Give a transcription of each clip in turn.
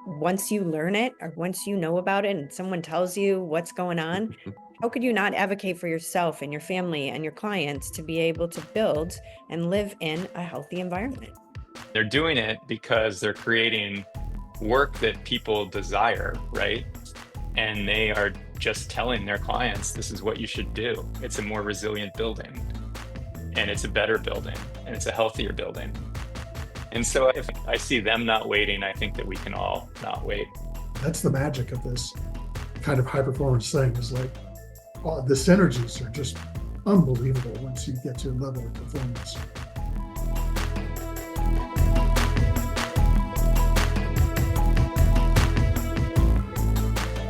once you learn it or once you know about it and someone tells you what's going on, how could you not advocate for yourself and your family and your clients to be able to build and live in a healthy environment? They're doing it because they're creating work that people desire, right? And they are just telling their clients, this is what you should do. It's a more resilient building, and it's a better building, and it's a healthier building. And so if I see them not waiting, I think that we can all not wait. That's the magic of this kind of high performance thing is like the synergies are just unbelievable once you get to a level of performance.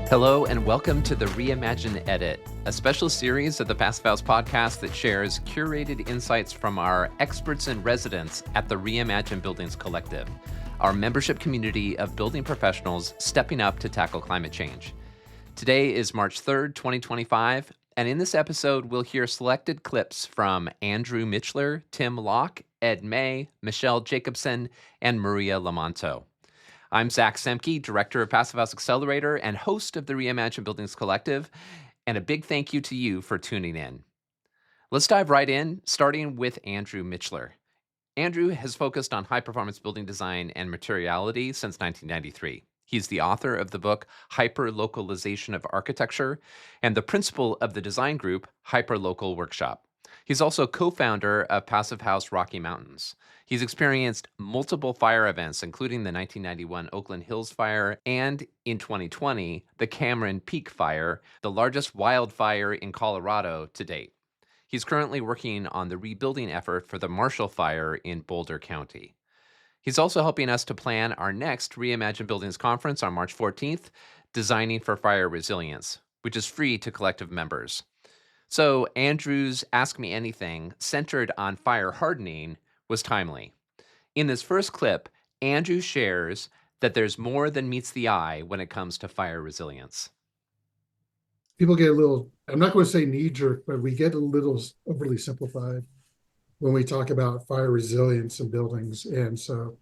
Hello and welcome to the Reimagine Edit, a special series of the Passive House podcast that shares curated insights from our experts in residence at the Reimagine Buildings Collective, our membership community of building professionals stepping up to tackle climate change. Today is March 3rd, 2025, and in this episode, we'll hear selected clips from Andrew Michler, Tim Locke, Ed May, Michelle Jacobson, and Maria Lomanto. I'm Zack Semke, Director of Passive House Accelerator and host of the Reimagine Buildings Collective, and a big thank you to you for tuning in. Let's dive right in, starting with Andrew Michler. Andrew has focused on high-performance building design and materiality since 1993. He's the author of the book Hyper-Localization of Architecture and the principal of the design group Hyperlocal Workshop. He's also co-founder of Passive House Rocky Mountains. He's experienced multiple fire events, including the 1991 Oakland Hills Fire and, in 2020, the Cameron Peak Fire, the largest wildfire in Colorado to date. He's currently working on the rebuilding effort for the Marshall Fire in Boulder County. He's also helping us to plan our next Reimagine Buildings Conference on March 14th, Designing for Fire Resilience, which is free to collective members. So Andrew's Ask Me Anything, centered on fire hardening, was timely. In this first clip, Andrew shares that there's more than meets the eye when it comes to fire resilience. People get a little, I'm not going to say knee-jerk, but we get a little overly simplified when we talk about fire resilience in buildings. And so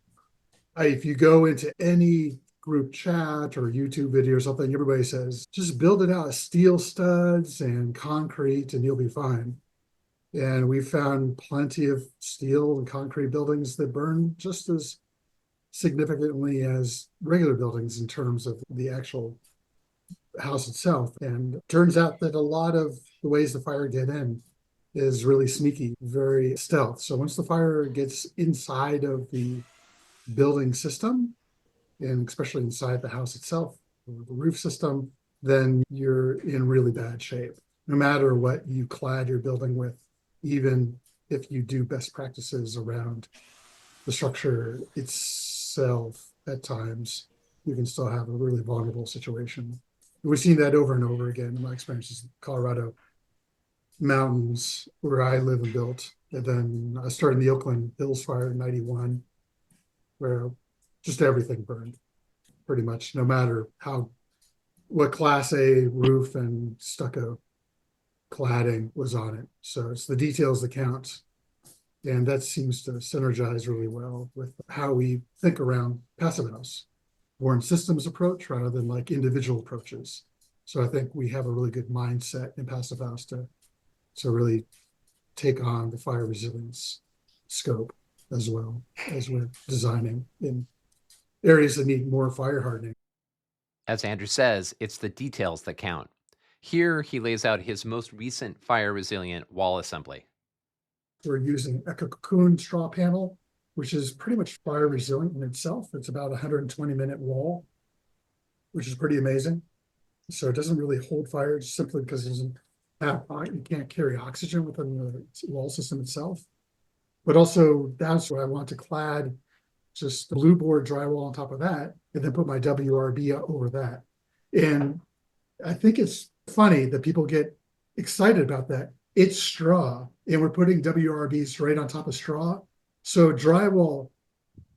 if you go into any group chat or YouTube video or something, everybody says, just build it out of steel studs and concrete and you'll be fine. And we found plenty of steel and concrete buildings that burn just as significantly as regular buildings in terms of the actual house itself. And it turns out that a lot of the ways the fire get in is really sneaky, very stealth. So once the fire gets inside of the building system, and especially inside the house itself, or the roof system, then you're in really bad shape, no matter what you clad your building with. Even if you do best practices around the structure itself, at times, you can still have a really vulnerable situation. We've seen that over and over again in my experiences in Colorado mountains where I live and built. And then I started in the Oakland Hills Fire in 91, where just everything burned, pretty much, no matter what Class A roof and stucco cladding was on it. So it's the details that count. And that seems to synergize really well with how we think around Passive House, more in systems approach rather than like individual approaches. So I think we have a really good mindset in Passive House to really take on the fire resilience scope as well as we're designing in areas that need more fire hardening. As Andrew says, it's the details that count. Here, he lays out his most recent fire-resilient wall assembly. We're using Eco-Cocoon straw panel, which is pretty much fire resilient in itself. It's about a 120-minute wall, which is pretty amazing. So it doesn't really hold fire just simply because it doesn't have, you can't carry oxygen within the wall system itself. But also, that's where I want to clad just blue board drywall on top of that, and then put my WRB over that. And I think it's funny that people get excited about that. It's straw, and we're putting WRBs right on top of straw. So drywall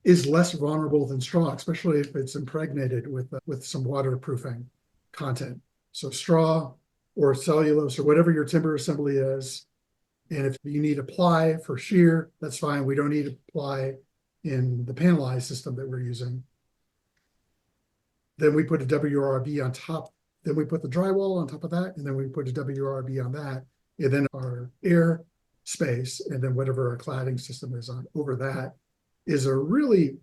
is less vulnerable than straw, especially if it's impregnated with some waterproofing content. So straw or cellulose or whatever your timber assembly is. And if you need a ply for shear, that's fine. We don't need a ply in the panelized system that we're using. Then we put a WRB on top. Then we put the drywall on top of that, and then we put a WRB on that, and then our air space, and then whatever our cladding system is on over that is a really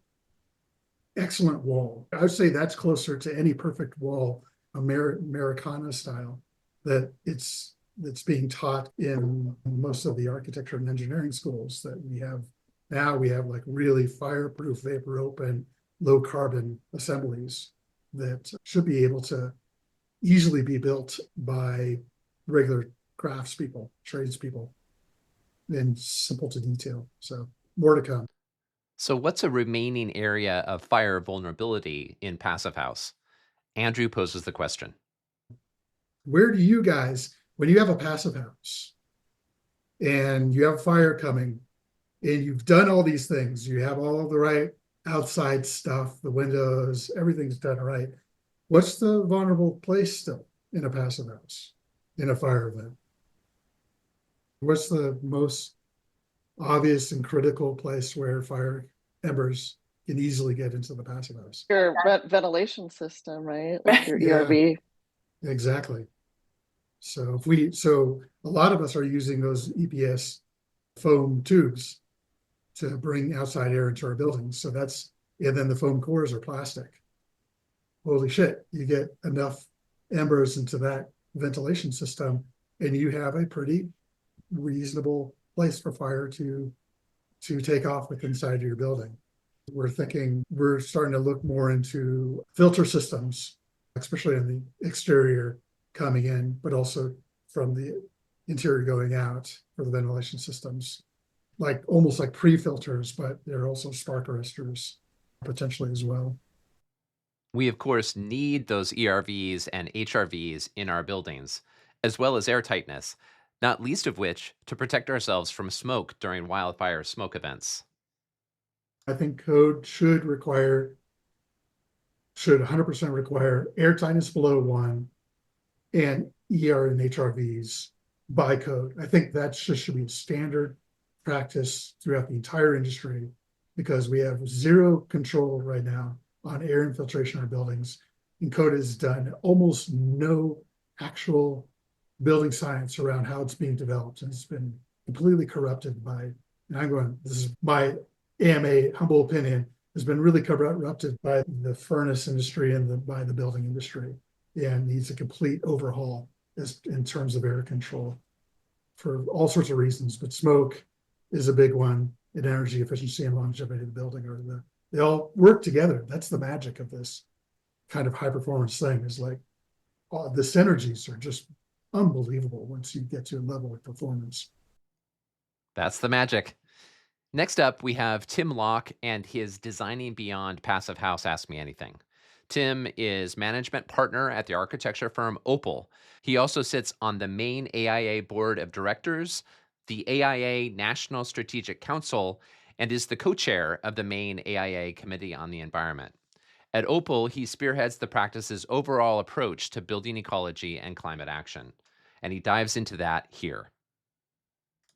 excellent wall. I would say that's closer to any perfect wall, Americana style, that's being taught in most of the architecture and engineering schools that we have now. We have like really fireproof, vapor open, low carbon assemblies that should be able to easily be built by regular craftspeople, tradespeople, and simple to detail. So more to come. So, what's a remaining area of fire vulnerability in Passive House? Andrew poses the question. Where do you guys, when you have a passive house and you have fire coming and you've done all these things, you have all the right outside stuff, the windows, everything's done right. What's the vulnerable place still in a passive house, in a fire event? What's the most obvious and critical place where fire embers can easily get into the passive house? Your ventilation system, right? Like your ERV. Exactly. So a lot of us are using those EPS foam tubes to bring outside air into our buildings. So and then the foam cores are plastic. Holy shit, you get enough embers into that ventilation system and you have a pretty reasonable place for fire to take off with inside of your building. We're starting to look more into filter systems, especially on the exterior coming in, but also from the interior going out for the ventilation systems, like almost like pre-filters, but they're also spark arresters potentially as well. We, of course, need those ERVs and HRVs in our buildings, as well as airtightness, not least of which to protect ourselves from smoke during wildfire smoke events. I think code should 100% require airtightness below 1 and ER and HRVs by code. I think that should be a standard practice throughout the entire industry because we have zero control right now on air infiltration in our buildings. And code has done almost no actual building science around how it's being developed. And it's been completely corrupted by, and this is my AMA humble opinion, has been really corrupted by the furnace industry and by the building industry, and needs a complete overhaul in terms of air control for all sorts of reasons. But smoke is a big one, and energy efficiency and longevity of the building they all work together. That's the magic of this kind of high performance thing, is like the synergies are just unbelievable once you get to a level of performance. That's the magic. Next up, we have Tim Locke and his Designing Beyond Passive House Ask Me Anything. Tim is management partner at the architecture firm Opal. He also sits on the main AIA board of directors, the AIA National Strategic Council, and is the co-chair of the main AIA Committee on the Environment. At Opal, he spearheads the practice's overall approach to building ecology and climate action. And he dives into that here.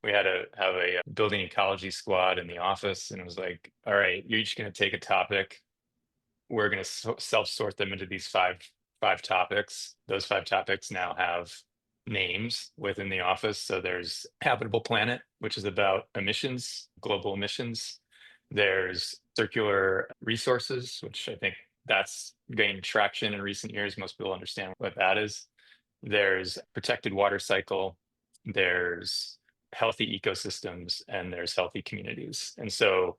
We had to have a building ecology squad in the office, and it was like, all right, you're each going to take a topic. We're going to self-sort them into these five topics. Those 5 topics now have names within the office. So there's Habitable Planet, which is about emissions, global emissions. There's circular resources, which I think that's gained traction in recent years. Most people understand what that is. There's protected water cycle. There's healthy ecosystems, and there's healthy communities. And so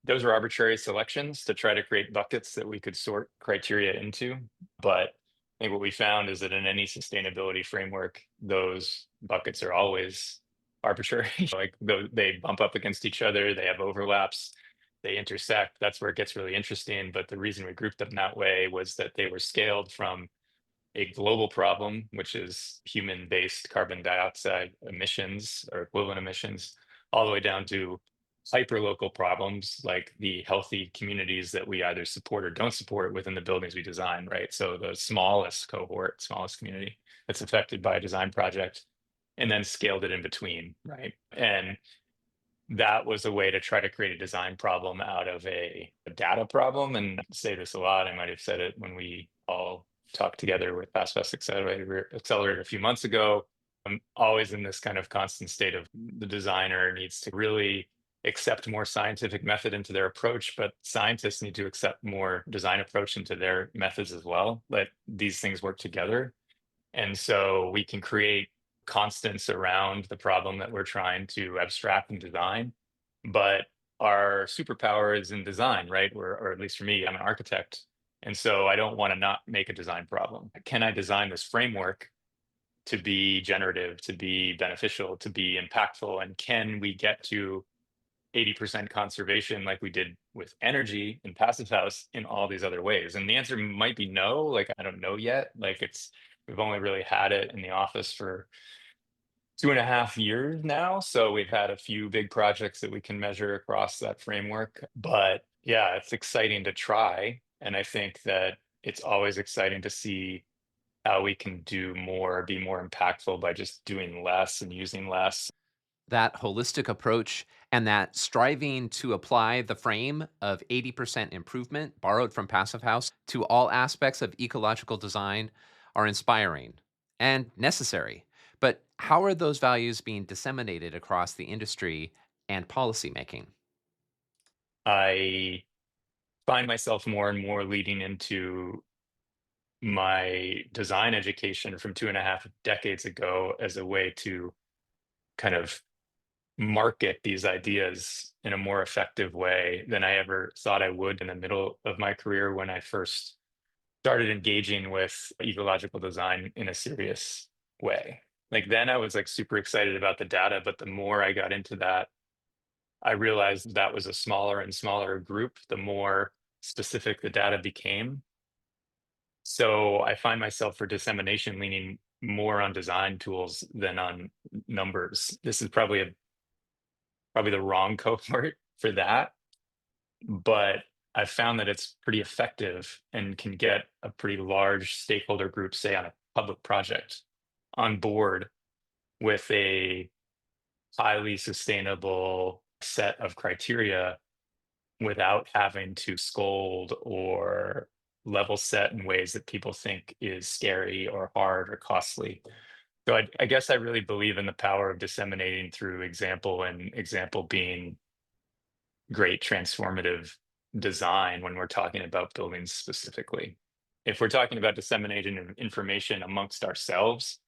those were arbitrary selections to try to create buckets that we could sort criteria into. But I think what we found is that in any sustainability framework, those buckets are always arbitrary. Like they bump up against each other, they have overlaps, they intersect. That's where it gets really interesting. But the reason we grouped them that way was that they were scaled from a global problem, which is human-based carbon dioxide emissions or equivalent emissions, all the way down to hyper-local problems like the healthy communities that we either support or don't support within the buildings we design, right? So the smallest cohort, smallest community that's affected by a design project, and then scaled it in between, right? And that was a way to try to create a design problem out of a data problem. And I say this a lot, I might have said it when we all talked together with Fast Accelerator a few months ago. I'm always in this kind of constant state of the designer needs to really accept more scientific method into their approach, but scientists need to accept more design approach into their methods as well. Let these things work together. And so we can create constants around the problem that we're trying to abstract and design. But our superpower is in design, right? Or at least for me, I'm an architect. And so I don't want to not make a design problem. Can I design this framework to be generative, to be beneficial, to be impactful? And can we get to 80% conservation like we did with energy in Passive House in all these other ways? And the answer might be no, like I don't know yet. Like we've only really had it in the office for 2.5 years now. So we've had a few big projects that we can measure across that framework. But yeah, it's exciting to try. And I think that it's always exciting to see how we can do more, be more impactful by just doing less and using less. That holistic approach and that striving to apply the frame of 80% improvement borrowed from Passive House to all aspects of ecological design are inspiring and necessary. But how are those values being disseminated across the industry and policymaking? I find myself more and more leading into my design education from 2.5 decades ago as a way to kind of market these ideas in a more effective way than I ever thought I would in the middle of my career when I first started engaging with ecological design in a serious way. Like then I was like super excited about the data, but the more I got into that, I realized that was a smaller and smaller group, the more specific the data became. So I find myself for dissemination leaning more on design tools than on numbers. This is probably the wrong cohort for that, but I've found that it's pretty effective and can get a pretty large stakeholder group, say on a public project, on board with a highly sustainable set of criteria without having to scold or level set in ways that people think is scary or hard or costly. So I guess I really believe in the power of disseminating through example, and example being great transformative design when we're talking about buildings specifically. If we're talking about disseminating information amongst ourselves,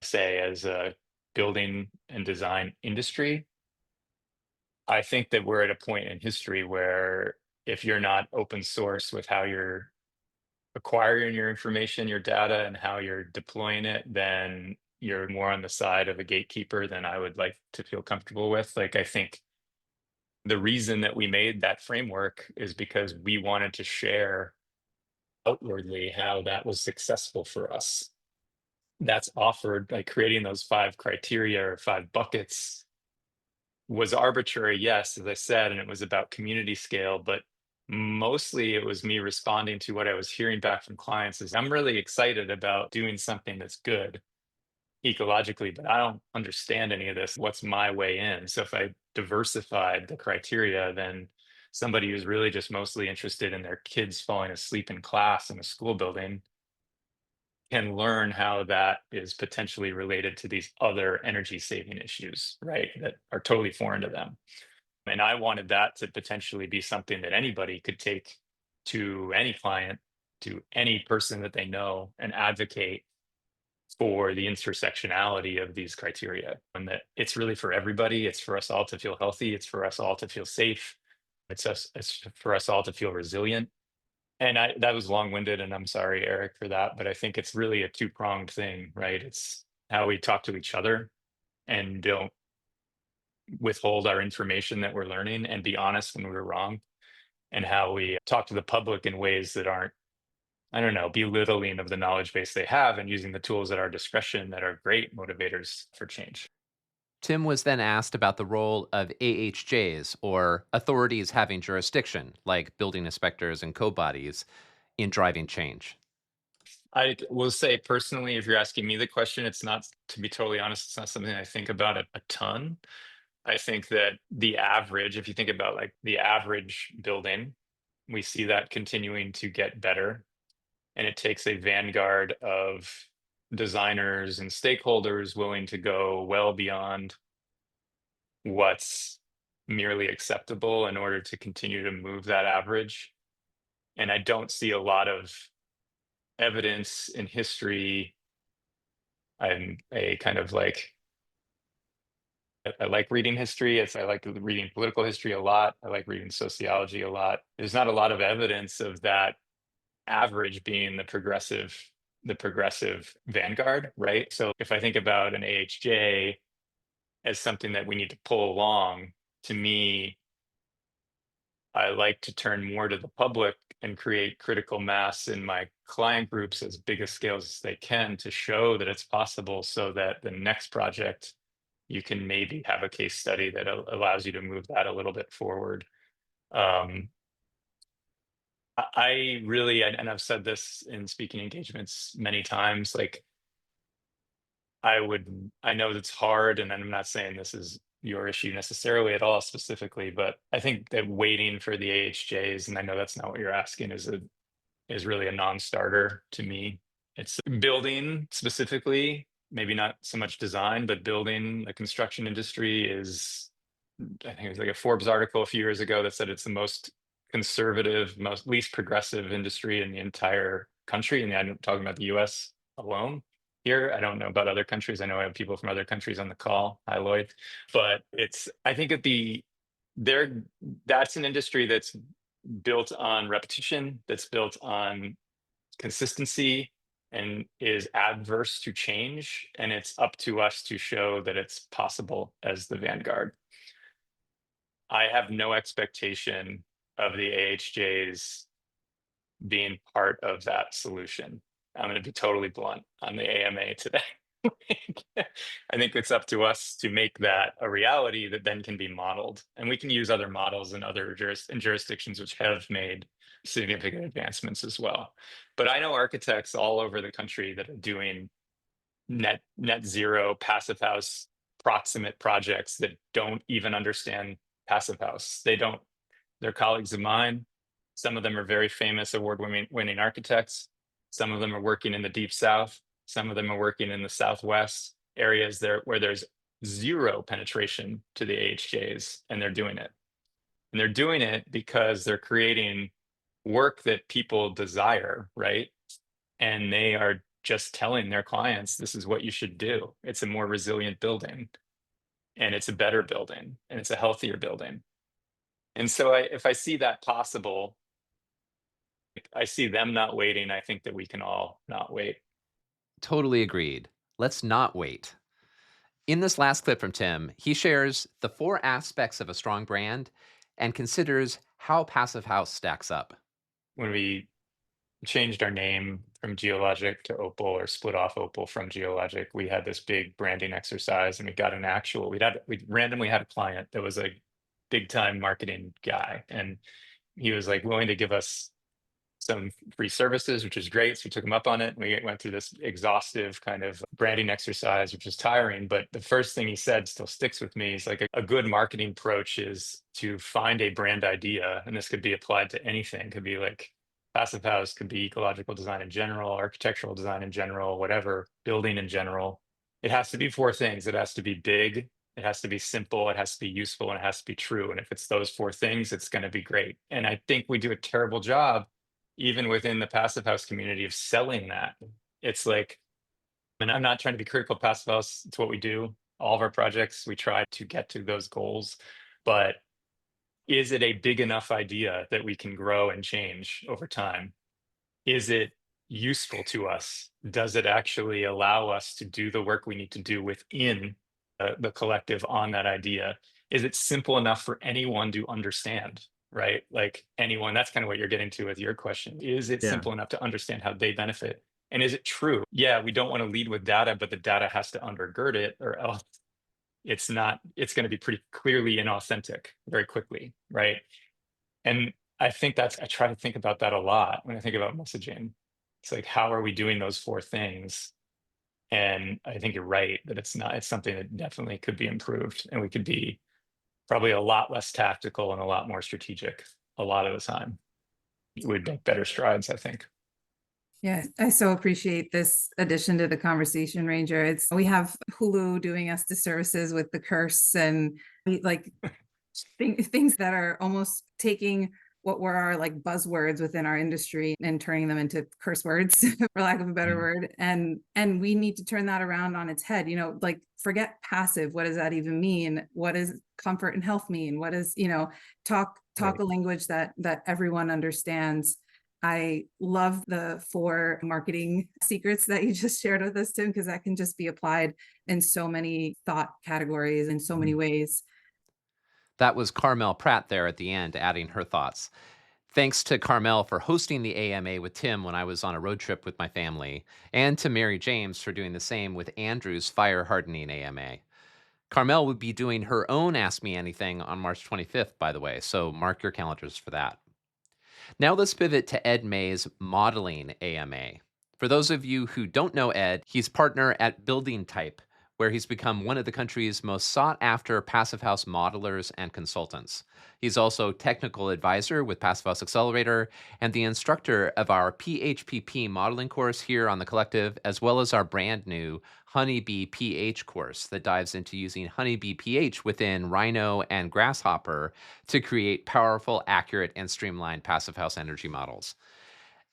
say as a building and design industry, I think that we're at a point in history where if you're not open source with how you're acquiring your information, your data, and how you're deploying it, then you're more on the side of a gatekeeper than I would like to feel comfortable with. Like, I think the reason that we made that framework is because we wanted to share outwardly how that was successful for us. That's offered by creating those 5 criteria or 5 buckets was arbitrary, yes, as I said, and it was about community scale, but mostly it was me responding to what I was hearing back from clients is I'm really excited about doing something that's good ecologically, but I don't understand any of this. What's my way in? So if I diversified the criteria, then somebody who's really just mostly interested in their kids falling asleep in class in a school building can learn how that is potentially related to these other energy saving issues, right? That are totally foreign to them. And I wanted that to potentially be something that anybody could take to any client, to any person that they know, and advocate for the intersectionality of these criteria. And that it's really for everybody. It's for us all to feel healthy. It's for us all to feel safe. It's for us all to feel resilient. And that was long-winded, and I'm sorry, Eric, for that, but I think it's really a two-pronged thing, right? It's how we talk to each other and don't withhold our information that we're learning and be honest when we're wrong, and how we talk to the public in ways that aren't, I don't know, belittling of the knowledge base they have and using the tools at our discretion that are great motivators for change. Tim was then asked about the role of AHJs, or authorities having jurisdiction, like building inspectors and code bodies, in driving change. I will say personally, if you're asking me the question, it's not, to be totally honest, it's not something I think about a ton. I think that the average, if you think about like the average building, we see that continuing to get better. And it takes a vanguard of designers and stakeholders willing to go well beyond what's merely acceptable in order to continue to move that average. And I don't see a lot of evidence in history. I'm a kind of like, I like reading history. I like reading political history a lot. I like reading sociology a lot. There's not a lot of evidence of that average being the progressive vanguard, right? So if I think about an AHJ as something that we need to pull along, to me, I like to turn more to the public and create critical mass in my client groups as big a scales as they can to show that it's possible, so that the next project you can maybe have a case study that allows you to move that a little bit forward. I really, and I've said this in speaking engagements many times, like I know it's hard, and I'm not saying this is your issue necessarily at all specifically, but I think that waiting for the AHJs, and I know that's not what you're asking, is really a non-starter to me. It's building specifically, maybe not so much design, but building. The construction industry is, I think it was like a Forbes article a few years ago that said it's the most conservative, least progressive industry in the entire country. And I'm talking about the US alone here. I don't know about other countries. I know I have people from other countries on the call. Hi, Lloyd. But I think that's an industry that's built on repetition, that's built on consistency, and is adverse to change. And it's up to us to show that it's possible as the vanguard. I have no expectation of the AHJs being part of that solution. I'm going to be totally blunt on the AMA today. I think it's up to us to make that a reality that then can be modeled. And we can use other models in other jurisdictions which have made significant advancements as well. But I know architects all over the country that are doing net zero passive house proximate projects that don't even understand passive house. They're colleagues of mine. Some of them are very famous award-winning architects. Some of them are working in the Deep South. Some of them are working in the Southwest areas where there's zero penetration to the AHJs, and they're doing it. And they're doing it because they're creating work that people desire, right? And they are just telling their clients, this is what you should do. It's a more resilient building, and it's a better building, and it's a healthier building. And so if I see that possible, I see them not waiting. I think that we can all not wait. Totally agreed. Let's not wait. In this last clip from Tim, he shares the 4 aspects of a strong brand and considers how Passive House stacks up. When we changed our name from Geologic to Opal, or split off Opal from Geologic, we had this big branding exercise, and we got we randomly had a client that was a big time marketing guy, and he was like willing to give us some free services, which is great. So we took him up on it. We went through this exhaustive kind of branding exercise, which was tiring. But the first thing he said still sticks with me. He's like, a good marketing approach is to find a brand idea. And this could be applied to anything. It could be like passive house, could be ecological design in general, architectural design in general, whatever, building in general. It has to be 4 things. It has to be big, it has to be simple, it has to be useful, and it has to be true. And if it's those 4 things, it's going to be great. And I think we do a terrible job, even within the passive house community, of selling that. It's like, and I'm not trying to be critical of passive house. It's what we do. All of our projects, we try to get to those goals. But is it a big enough idea that we can grow and change over time? Is it useful to us? Does it actually allow us to do the work we need to do within the collective on that idea? Is it simple enough for anyone to understand? Right? Like anyone, that's kind of what you're getting to with your question. Is it simple enough to understand how they benefit? And is it true? Yeah, we don't want to lead with data, but the data has to undergird it, or else it's going to be pretty clearly inauthentic very quickly, right? And I try to think about that a lot when I think about messaging. It's like, how are we doing those 4 things? And I think you're right that it's something that definitely could be improved, and we could be probably a lot less tactical and a lot more strategic a lot of the time. We'd make better strides, I think. Yeah, I so appreciate this addition to the conversation, Ranger. We have Hulu doing us disservices with the curse and like things that are almost taking what were our like buzzwords within our industry and turning them into curse words, for lack of a better word. And we need to turn that around on its head. Like forget passive. What does that even mean? What does comfort and health mean? What is, talk Right. a language that everyone understands. I love the 4 marketing secrets that you just shared with us, Tim, because that can just be applied in so many thought categories in so many ways. That was Carmel Pratt there at the end, adding her thoughts. Thanks to Carmel for hosting the AMA with Tim when I was on a road trip with my family, and to Mary James for doing the same with Andrew's Fire Hardening AMA. Carmel would be doing her own Ask Me Anything on March 25th, by the way, so mark your calendars for that. Now let's pivot to Ed May's Modeling AMA. For those of you who don't know Ed, he's partner at Building Type, where he's become one of the country's most sought-after Passive House modelers and consultants. He's also technical advisor with Passive House Accelerator and the instructor of our PHPP modeling course here on the Collective, as well as our brand new Honeybee pH course that dives into using Honeybee pH within Rhino and Grasshopper to create powerful, accurate, and streamlined Passive House energy models.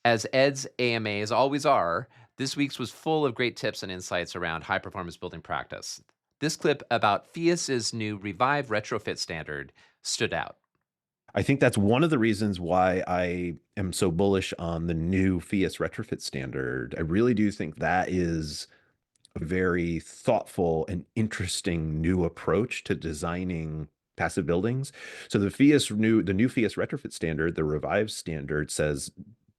As Ed's AMAs always are, this week's was full of great tips and insights around high-performance building practice. This clip about FIAS's new Revive retrofit standard stood out. I think that's one of the reasons why I am so bullish on the new FIAS retrofit standard. I really do think that is a very thoughtful and interesting new approach to designing passive buildings. So the new FIAS retrofit standard, the Revive standard, says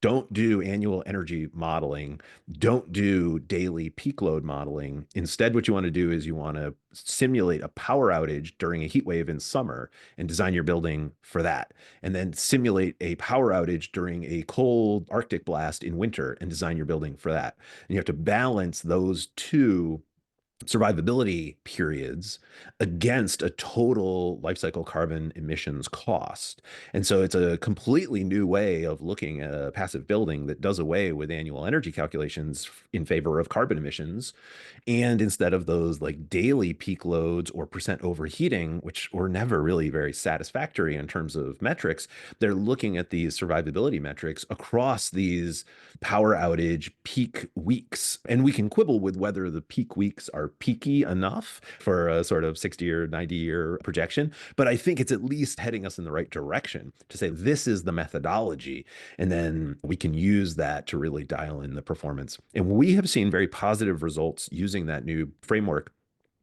don't do annual energy modeling, don't do daily peak load modeling. Instead, what you want to do is you want to simulate a power outage during a heat wave in summer and design your building for that. And then simulate a power outage during a cold Arctic blast in winter and design your building for that. And you have to balance those two survivability periods against a total life cycle carbon emissions cost. And so it's a completely new way of looking at a passive building that does away with annual energy calculations in favor of carbon emissions. And instead of those like daily peak loads or percent overheating, which were never really very satisfactory in terms of metrics, they're looking at these survivability metrics across these power outage peak weeks. And we can quibble with whether the peak weeks are peaky enough for a sort of 60 or 90-year projection, but I think it's at least heading us in the right direction to say this is the methodology, and then we can use that to really dial in the performance. And we have seen very positive results using that new framework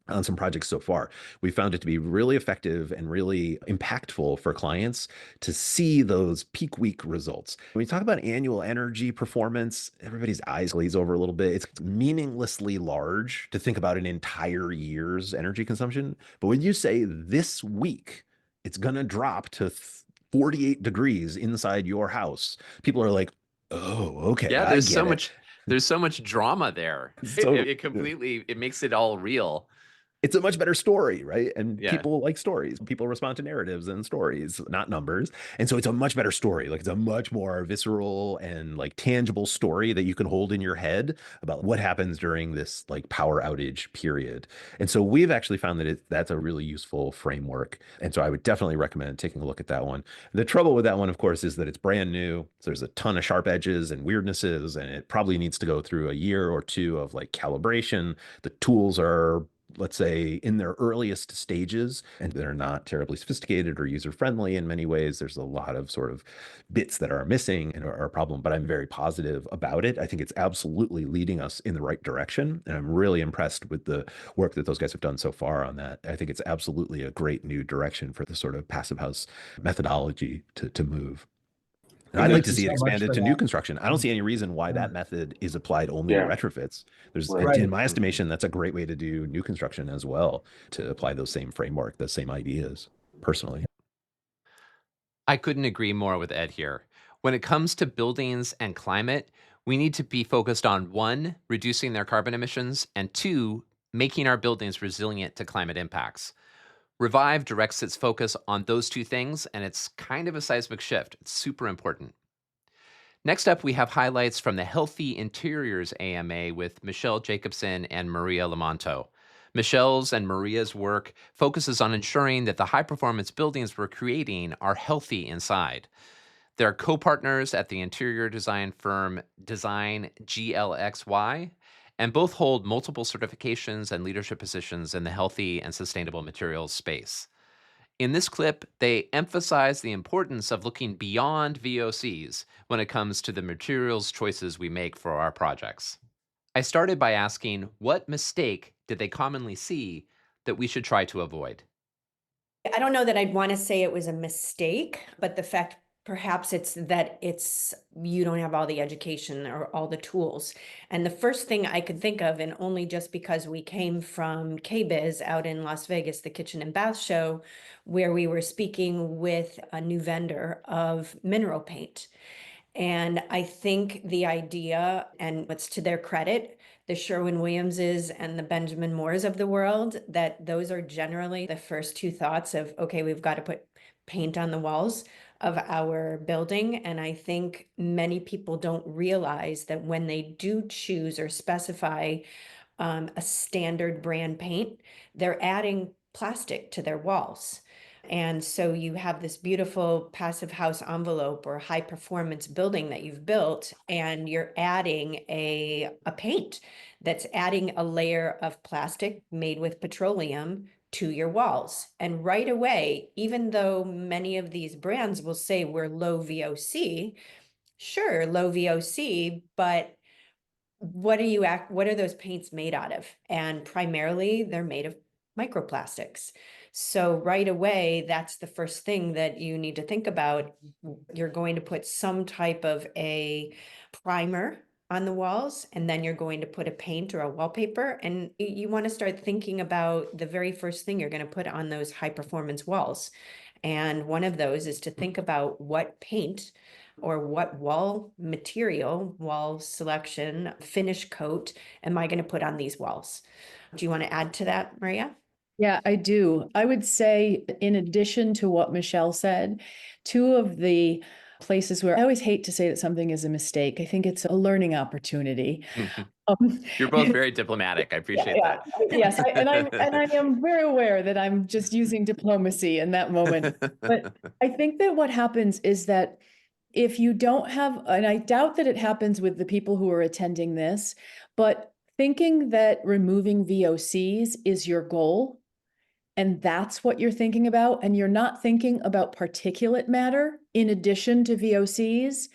on some projects so far. We found it to be really effective and really impactful for clients to see those peak week results. When we talk about annual energy performance, everybody's eyes glaze over a little bit. It's meaninglessly large to think about an entire year's energy consumption. But when you say this week, it's going to drop to 48 degrees inside your house, people are like, oh, okay. Yeah, I get it. There's so much drama there. So- It makes it all real. It's a much better story, right? And Yeah. people like stories. People respond to narratives and stories, not numbers. And so it's a much better story. Like it's a much more visceral and like tangible story that you can hold in your head about what happens during this like power outage period. And so we've actually found that that's a really useful framework. And so I would definitely recommend taking a look at that one. The trouble with that one, of course, is that it's brand new. So there's a ton of sharp edges and weirdnesses, and it probably needs to go through a year or two of like calibration. The tools are, let's say, in their earliest stages, and they're not terribly sophisticated or user-friendly in many ways. There's a lot of sort of bits that are missing and are a problem, but I'm very positive about it. I think it's absolutely leading us in the right direction, and I'm really impressed with the work that those guys have done so far on that. I think it's absolutely a great new direction for the sort of passive house methodology to move. And I'd like to see it expanded to new construction. I don't see any reason why that method is applied only to retrofits. In my estimation, that's a great way to do new construction as well, to apply those same framework, those same ideas, personally. I couldn't agree more with Ed here. When it comes to buildings and climate, we need to be focused on 1, reducing their carbon emissions, and 2, making our buildings resilient to climate impacts. Revive directs its focus on those two things, and it's kind of a seismic shift. It's super important. Next up, we have highlights from the Healthy Interiors AMA with Michelle Jacobson and Maria Lomanto. Michelle's and Maria's work focuses on ensuring that the high-performance buildings we're creating are healthy inside. They're co-partners at the interior design firm Design GLXY, and both hold multiple certifications and leadership positions in the healthy and sustainable materials space. In this clip, they emphasize the importance of looking beyond VOCs when it comes to the materials choices we make for our projects. I started by asking, what mistake did they commonly see that we should try to avoid? I don't know that I'd want to say it was a mistake, but the fact perhaps it's that you don't have all the education or all the tools. And the first thing I could think of, and only just because we came from KBIS out in Las Vegas, the Kitchen and Bath Show, where we were speaking with a new vendor of mineral paint. And I think the idea, and what's to their credit, the Sherwin-Williamses and the Benjamin Moores of the world, that those are generally the first two thoughts of, okay, we've got to put paint on the walls of our building. And I think many people don't realize that when they do choose or specify a standard brand paint, they're adding plastic to their walls. And so you have this beautiful passive house envelope or high performance building that you've built, and you're adding a paint that's adding a layer of plastic made with petroleum to your walls. And right away, even though many of these brands will say we're low VOC, sure, low VOC, but what are those paints made out of? And primarily they're made of microplastics. So right away, that's the first thing that you need to think about. You're going to put some type of a primer on the walls, and then you're going to put a paint or a wallpaper. And you want to start thinking about the very first thing you're going to put on those high performance walls. And one of those is to think about what paint or what wall material, wall selection, finish coat am I going to put on these walls? Do you want to add to that, Maria? Yeah, I do. I would say, in addition to what Michelle said, two of the places where I always hate to say that something is a mistake, I think it's a learning opportunity. You're both very diplomatic. I appreciate that. Yes, and I am very aware that I'm just using diplomacy in that moment. But I think that what happens is that if you don't have, and I doubt that it happens with the people who are attending this, but thinking that removing VOCs is your goal, and that's what you're thinking about, and you're not thinking about particulate matter in addition to VOCs,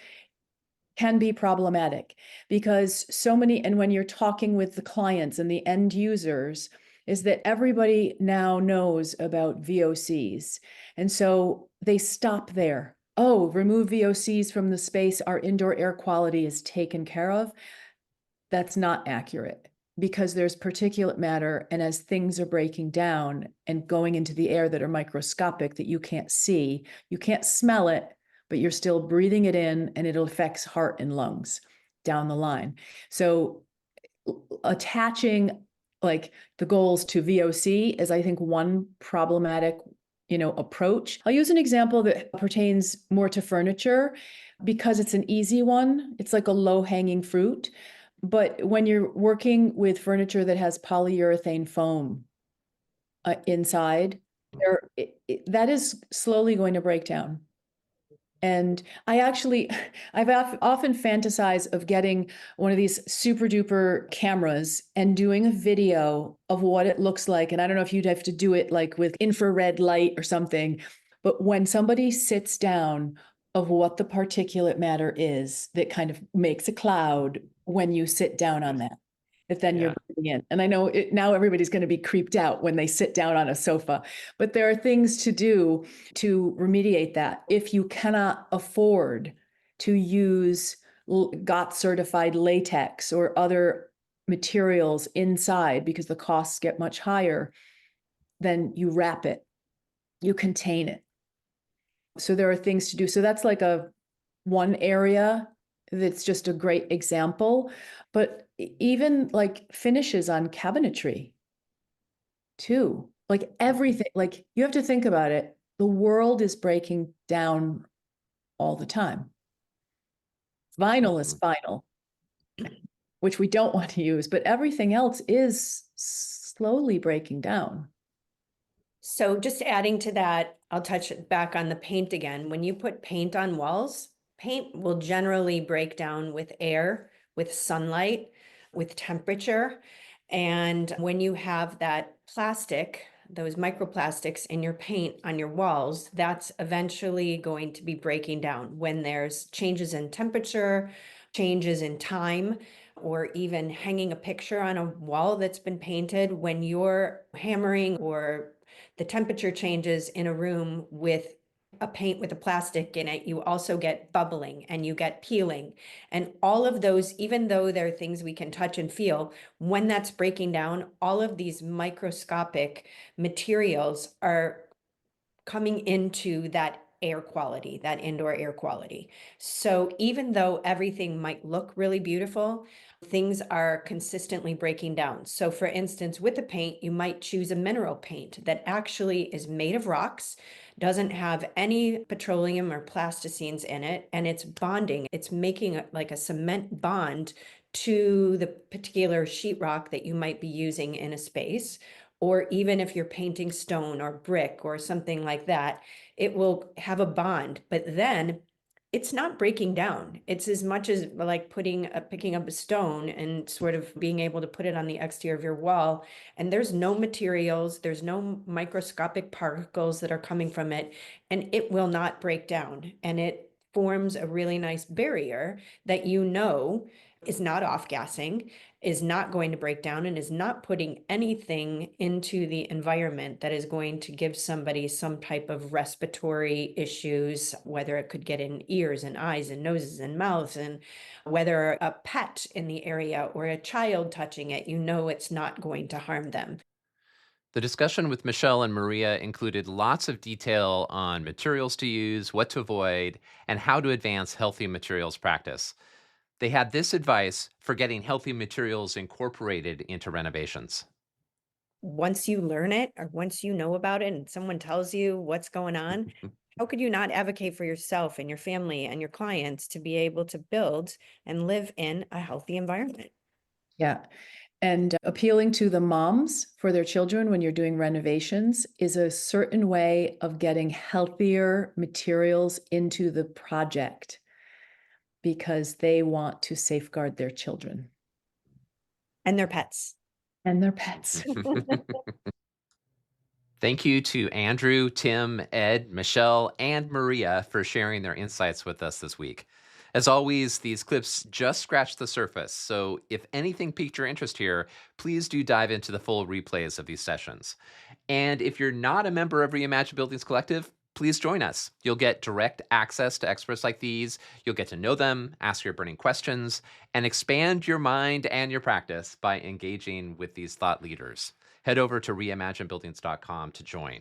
can be problematic, because so many, and when you're talking with the clients and the end users, is that everybody now knows about VOCs. And so they stop there. Oh, remove VOCs from the space, our indoor air quality is taken care of. That's not accurate, because there's particulate matter, and as things are breaking down and going into the air that are microscopic that you can't see, you can't smell it, but you're still breathing it in, and it affects heart and lungs down the line. So attaching like the goals to VOC is, I think, one problematic approach. I'll use an example that pertains more to furniture because it's an easy one. It's like a low-hanging fruit. But when you're working with furniture that has polyurethane foam inside, that is slowly going to break down. And I've often fantasized of getting one of these super duper cameras and doing a video of what it looks like. And I don't know if you'd have to do it like with infrared light or something, but when somebody sits down, of what the particulate matter is that kind of makes a cloud when you sit down on that then you're breathing in. And I know now everybody's going to be creeped out when they sit down on a sofa, but there are things to do to remediate that. If you cannot afford to use GOTS certified latex or other materials inside because the costs get much higher, then you wrap it, you contain it. So there are things to do. So that's like one area that's just a great example. But even like finishes on cabinetry too. Like everything, like you have to think about it. The world is breaking down all the time. Vinyl is final, which we don't want to use, but everything else is slowly breaking down. So just adding to that, I'll touch back on the paint again. When you put paint on walls, paint will generally break down with air, with sunlight, with temperature. And when you have that plastic, those microplastics in your paint on your walls, that's eventually going to be breaking down when there's changes in temperature, changes in time, or even hanging a picture on a wall that's been painted. When you're hammering or the temperature changes in a room with a paint with a plastic in it, you also get bubbling and you get peeling. And all of those, even though they're things we can touch and feel, when that's breaking down, all of these microscopic materials are coming into that air quality, that indoor air quality. So even though everything might look really beautiful, things are consistently breaking down. So for instance, with the paint, you might choose a mineral paint that actually is made of rocks, doesn't have any petroleum or plasticines in it, and it's bonding. It's making like a cement bond to the particular sheetrock that you might be using in a space. Or even if you're painting stone or brick or something like that, it will have a bond, but then it's not breaking down. It's as much as like picking up a stone and sort of being able to put it on the exterior of your wall. And there's no materials, there's no microscopic particles that are coming from it, and it will not break down. And it forms a really nice barrier that is not off-gassing, is not going to break down, and is not putting anything into the environment that is going to give somebody some type of respiratory issues, whether it could get in ears and eyes and noses and mouths, and whether a pet in the area or a child touching it, it's not going to harm them. The discussion with Michelle and Maria included lots of detail on materials to use, what to avoid, and how to advance healthy materials practice. They had this advice for getting healthy materials incorporated into renovations. Once you learn it, or once you know about it and someone tells you what's going on, how could you not advocate for yourself and your family and your clients to be able to build and live in a healthy environment? Yeah. And appealing to the moms for their children when you're doing renovations is a certain way of getting healthier materials into the project, because they want to safeguard their children And their pets. and their pets. Thank you to Andrew, Tim, Ed, Michelle, and Maria for sharing their insights with us this week. As always, these clips just scratch the surface, so if anything piqued your interest here, please do dive into the full replays of these sessions. And if you're not a member of Reimagine Buildings Collective, please join us. You'll get direct access to experts like these. You'll get to know them, ask your burning questions, and expand your mind and your practice by engaging with these thought leaders. Head over to reimaginebuildings.com to join.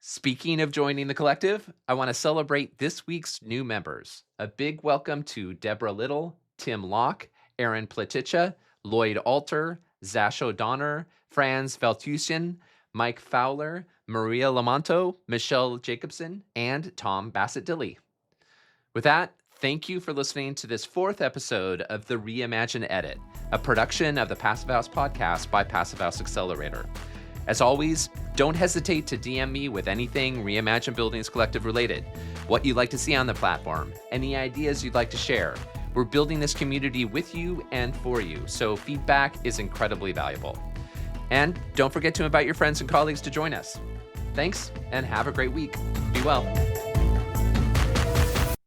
Speaking of joining the collective, I want to celebrate this week's new members. A big welcome to Deborah Little, Tim Locke, Aaron Platicha, Lloyd Alter, Zash O'Donnor, Franz Veltusian, Mike Fowler, Maria Lomanto, Michelle Jacobson, and Tom Bassett-Dilly. With that, thank you for listening to this fourth episode of the Reimagine Edit, a production of the Passive House podcast by Passive House Accelerator. As always, don't hesitate to DM me with anything Reimagine Buildings Collective related, what you'd like to see on the platform, any ideas you'd like to share. We're building this community with you and for you, so feedback is incredibly valuable. And don't forget to invite your friends and colleagues to join us. Thanks, and have a great week. Be well.